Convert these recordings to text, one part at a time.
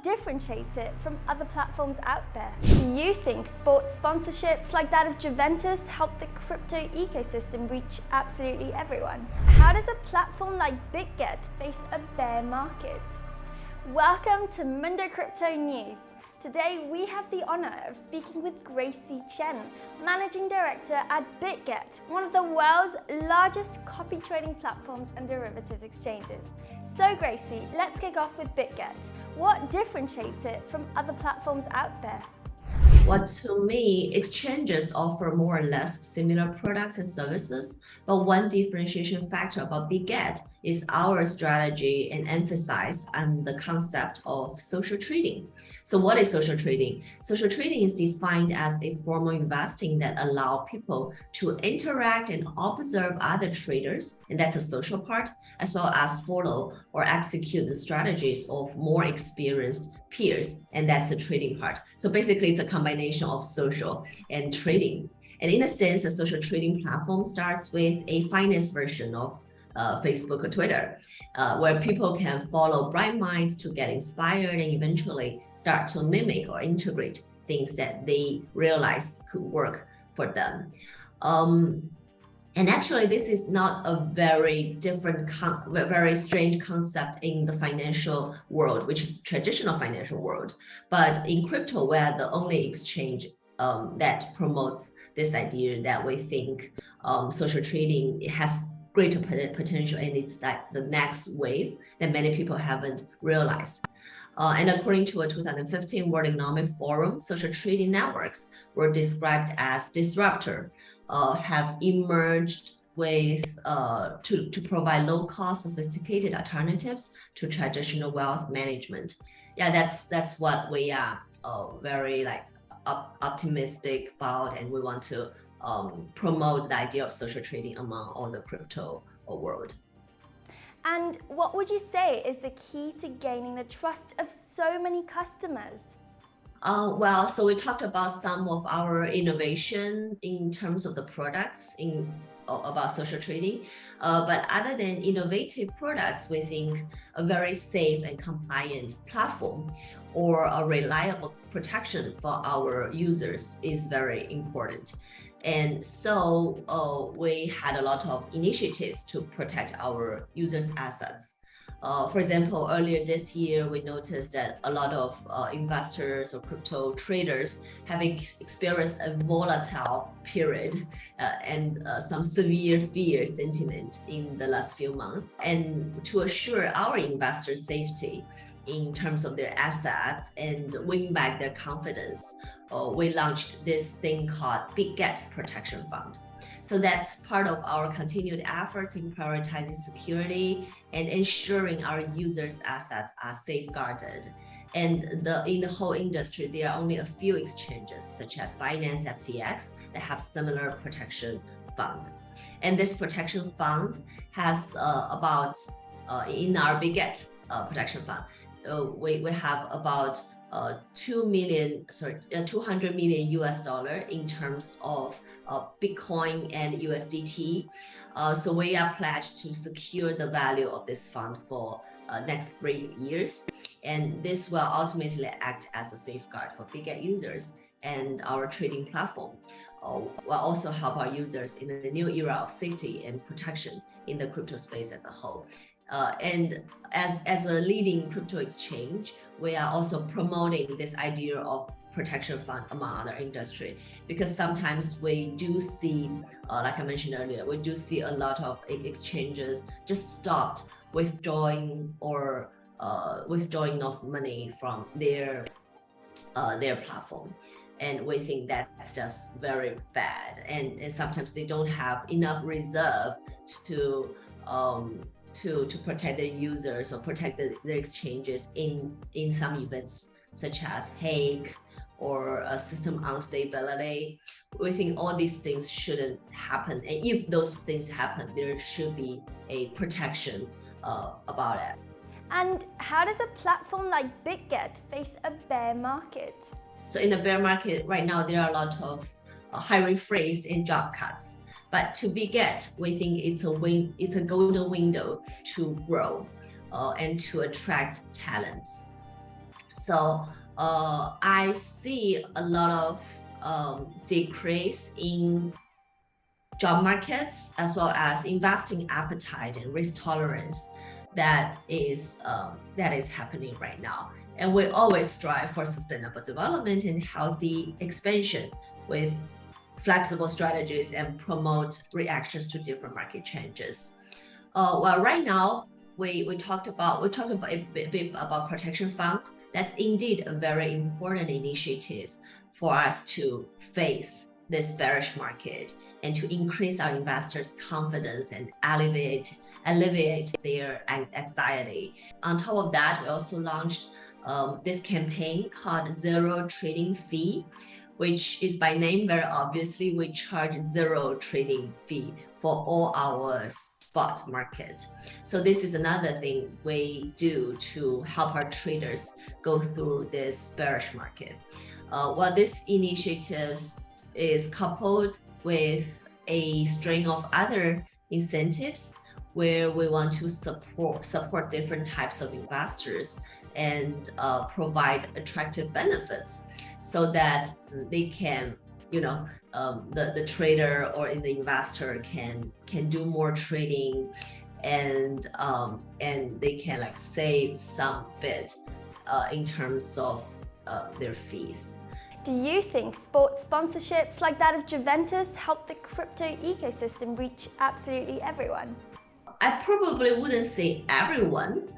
differentiates it from other platforms out there? Do you think sports sponsorships like that of Juventus help the crypto ecosystem reach absolutely everyone? How does a platform like BitGet face a bear market? Welcome to Mundocrypto News. Today we have the honor of speaking with Gracy Chen, Managing Director at BitGet, one of the world's largest copy trading platforms and derivatives exchanges. So Gracy, let's kick off with BitGet. What differentiates it from other platforms out there? Well, to me, exchanges offer more or less similar products and services, but one differentiation factor about BitGet is our strategy and emphasis on the concept of social trading. So what is social trading? Social trading is defined as a form of investing that allows people to interact and observe other traders, and that's a social part, as well as follow or execute the strategies of more experienced peers, and that's the trading part. So basically, it's a combination of social and trading. And in a sense, a social trading platform starts with a finance version of Facebook or Twitter, where people can follow bright minds to get inspired and eventually start to mimic or integrate things that they realize could work for them. And actually, this is not a very different, very strange concept in the financial world, which is traditional financial world. But in crypto, we're the only exchange that promotes this idea that we think social trading has greater potential, and it's like the next wave that many people haven't realized. And according to a 2015 World Economic Forum, social trading networks were described as disruptor, have emerged with to provide low-cost, sophisticated alternatives to traditional wealth management. Yeah, that's what we are very optimistic about, and we want to promote the idea of social trading among all the crypto world. And what would you say is the key to gaining the trust of so many customers? Well, so we talked about some of our innovation in terms of the products about social trading, but other than innovative products, we think a very safe and compliant platform or a reliable protection for our users is very important. And so we had a lot of initiatives to protect our users' assets. For example, earlier this year, we noticed that a lot of investors or crypto traders have experienced a volatile period and some severe fear sentiment in the last few months. And to assure our investors' safety in terms of their assets and win back their confidence, we launched this thing called BitGet Protection Fund. So that's part of our continued efforts in prioritizing security and ensuring our users' assets are safeguarded. And in the whole industry, there are only a few exchanges, such as Binance FTX, that have similar protection fund. And this protection fund has in our BitGet protection fund, we have about $200 million US dollar in terms of Bitcoin and USDT. So we are pledged to secure the value of this fund for next 3 years. And this will ultimately act as a safeguard for BitGet users and our trading platform. Will also help our users in the new era of safety and protection in the crypto space as a whole. And as a leading crypto exchange, we are also promoting this idea of protection fund among other industry, because sometimes we do see, like I mentioned earlier, we do see a lot of exchanges just stopped withdrawing or withdrawing of money from their platform. And we think that's just very bad. And sometimes they don't have enough reserve to protect their users or protect their exchanges in some events such as hack or system instability. We think all these things shouldn't happen. And if those things happen, there should be a protection about it. And how does a platform like BitGet face a bear market? So in the bear market right now, there are a lot of hiring freeze and job cuts. But to BitGet, we think it's a golden window to grow and to attract talents. So I see a lot of decrease in job markets, as well as investing appetite and risk tolerance that is happening right now. And we always strive for sustainable development and healthy expansion with flexible strategies and promote reactions to different market changes. Well, right now we talked about a bit about protection fund. That's indeed a very important initiative for us to face this bearish market and to increase our investors' confidence and alleviate their anxiety. On top of that, we also launched this campaign called Zero Trading Fee, which is by name very obviously we charge zero trading fee for all our spot market. So this is another thing we do to help our traders go through this bearish market. Well, this initiatives is coupled with a string of other incentives where we want to support different types of investors and provide attractive benefits so that they can, the trader or the investor can do more trading and they can like save some bit in terms of their fees. Do you think sports sponsorships like that of Juventus help the crypto ecosystem reach absolutely everyone? I probably wouldn't say everyone.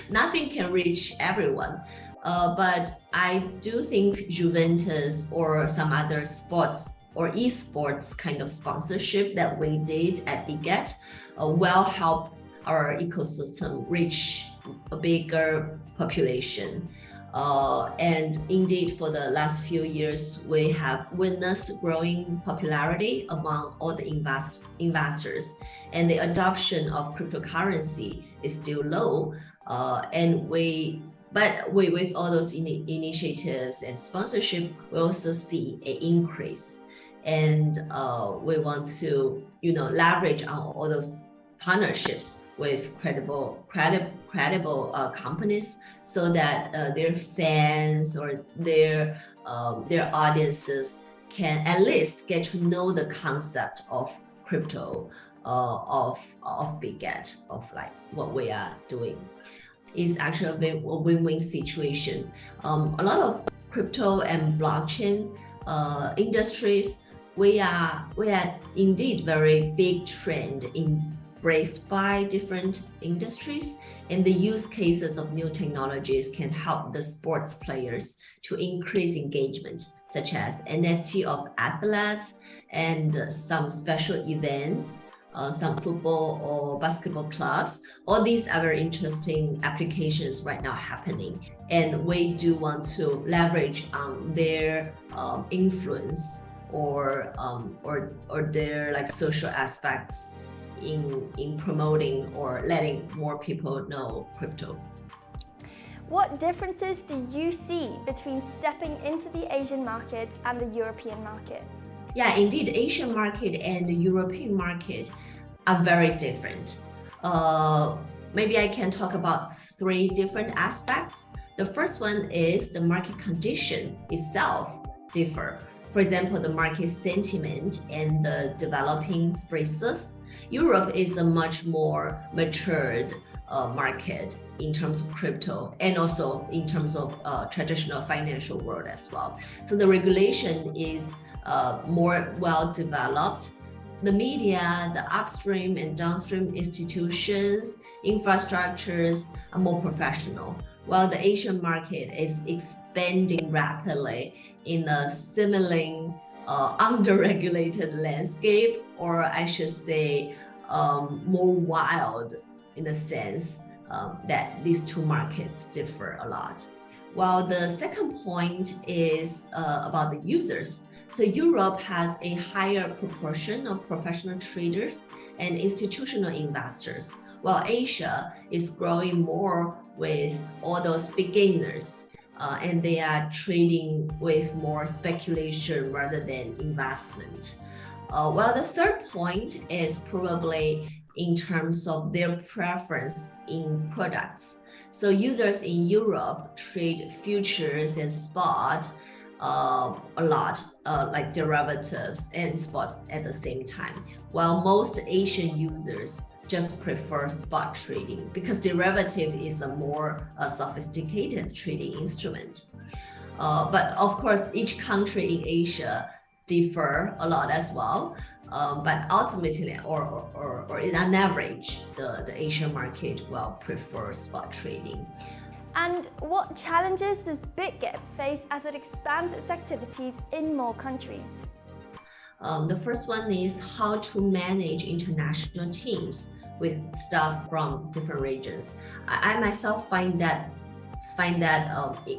Nothing can reach everyone. But I do think Juventus or some other sports or esports kind of sponsorship that we did at BitGet will help our ecosystem reach a bigger population. And indeed, for the last few years, we have witnessed growing popularity among all the investors, and the adoption of cryptocurrency is still low. But with all those initiatives and sponsorship, we also see an increase, and we want to, leverage on all those partnerships with credible companies, so that their fans or their audiences can at least get to know the concept of crypto, of BitGet, of like what we are doing. Is actually a win-win situation. A lot of crypto and blockchain industries, we are indeed very big trend embraced by different industries, and the use cases of new technologies can help the sports players to increase engagement, such as NFT of athletes and some special events, some football or basketball clubs. All these are very interesting applications right now happening, and we do want to leverage on their influence or their like social aspects in promoting or letting more people know crypto. What differences do you see between stepping into the Asian market and the European market? Yeah, indeed, Asian market and the European market are very different. Maybe I can talk about 3 different aspects. The first one is the market condition itself differ. For example, the market sentiment and the developing phrases. Europe is a much more matured market in terms of crypto, and also in terms of traditional financial world as well. So the regulation is more well developed. The media, the upstream and downstream institutions, infrastructures are more professional, while the Asian market is expanding rapidly in a similar under-regulated landscape, or I should say more wild, in a sense that these 2 markets differ a lot. While the second point is about the users. So Europe has a higher proportion of professional traders and institutional investors, while Asia is growing more with all those beginners, and they are trading with more speculation rather than investment. While the third point is probably in terms of their preference in products. So users in Europe trade futures and spot a lot, like derivatives and spot at the same time, while most Asian users just prefer spot trading because derivative is a more sophisticated trading instrument. But of course, each country in Asia differ a lot as well. But ultimately, or in an average, the Asian market will prefer spot trading. And what challenges does BitGet face as it expands its activities in more countries? The first one is how to manage international teams with staff from different regions. I myself find that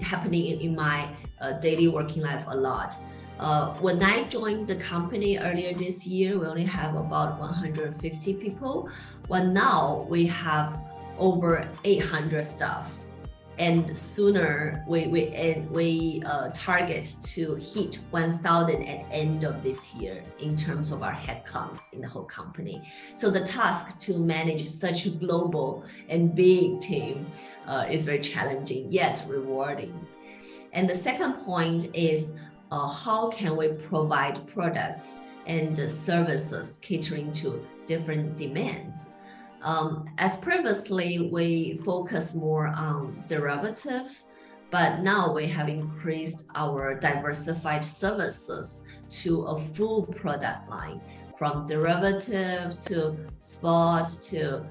happening in my daily working life a lot. When I joined the company earlier this year, we only have about 150 people. Well, now we have over 800 staff. And sooner we target to hit 1,000 at end of this year in terms of our headcounts in the whole company. So the task to manage such a global and big team is very challenging yet rewarding. And the second point is how can we provide products and services catering to different demands. As previously, we focus more on derivative, but now we have increased our diversified services to a full product line, from derivative to spot to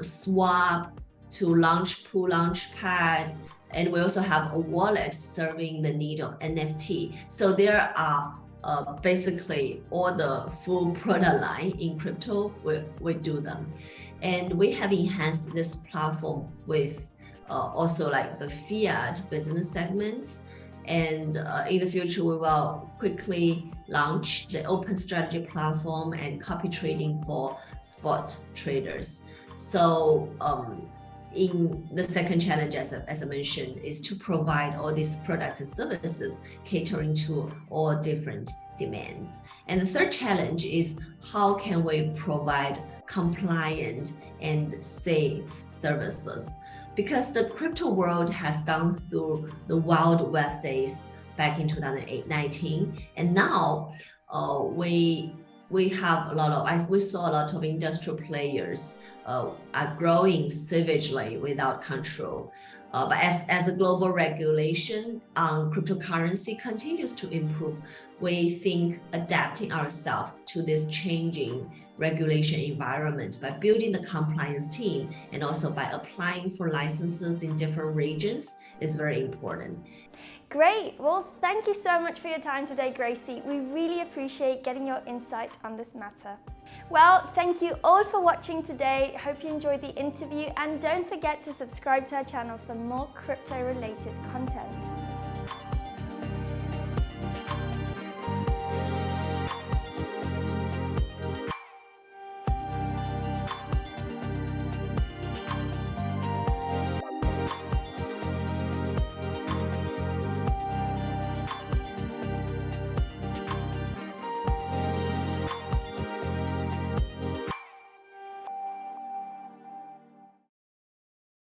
swap to launch pool, launch pad, and we also have a wallet serving the need of NFT. So there are basically all the full product line in crypto, we do them. And we have enhanced this platform with also like the fiat business segments. And in the future, we will quickly launch the open strategy platform and copy trading for spot traders. So in the second challenge, as I mentioned, is to provide all these products and services catering to all different demands. And the third challenge is how can we provide compliant and safe services? Because the crypto world has gone through the Wild West days back in 2019, and now we have a lot of, we saw a lot of industrial players are growing savagely without control. But as a global regulation on cryptocurrency continues to improve, we think adapting ourselves to this changing regulation environment by building the compliance team and also by applying for licenses in different regions is very important. Great. Well, thank you so much for your time today, Gracie. We really appreciate getting your insight on this matter. Well, thank you all for watching today. Hope you enjoyed the interview, and don't forget to subscribe to our channel for more crypto-related content.